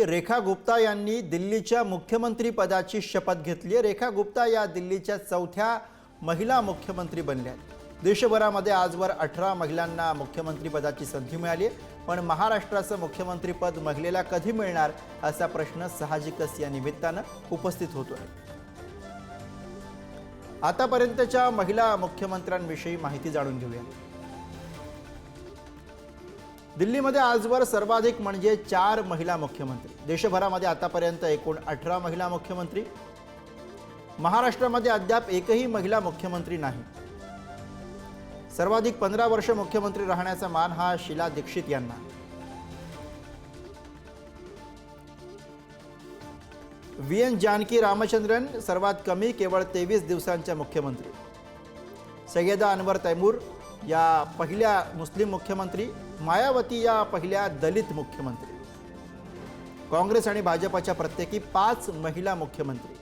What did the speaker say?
आणि रेखा गुप्ता यांनी दिल्लीच्या मुख्यमंत्री पदाची शपथ घेतली। रेखा गुप्ता या दिल्लीच्या चौथ्या महिला मुख्यमंत्री बनल्या। देशभरामध्ये आजवर 18 महिलांना मुख्यमंत्री पदाची संधी मिळाली, पण महाराष्ट्राचं मुख्यमंत्री पद महिलेला कधी मिळणार असा प्रश्न साहजिकच या निमित्तानं उपस्थित होतोय। आतापर्यंतच्या महिला मुख्यमंत्र्यांविषयी माहिती जाणून घेऊया। दिल्लीमध्ये आजवर सर्वाधिक म्हणजे 4 महिला मुख्यमंत्री। देशभरामध्ये आतापर्यंत एकूण 18 महिला मुख्यमंत्री। महाराष्ट्रामध्ये अद्याप एकही महिला मुख्यमंत्री नाही। सर्वाधिक 15 वर्ष मुख्यमंत्री राहण्याचा मान हा शीला दीक्षित यांना। वीएन जानकी रामचंद्रन सर्वात कमी केवळ 23 दिवसांच्या मुख्यमंत्री। सय्यदा अनवर तैमूर या पहिल्या मुस्लिम मुख्यमंत्री। मायावती या पहिल्या दलित मुख्यमंत्री। काँग्रेस आणि भाजपच्या प्रत्येकी 5 महिला मुख्यमंत्री।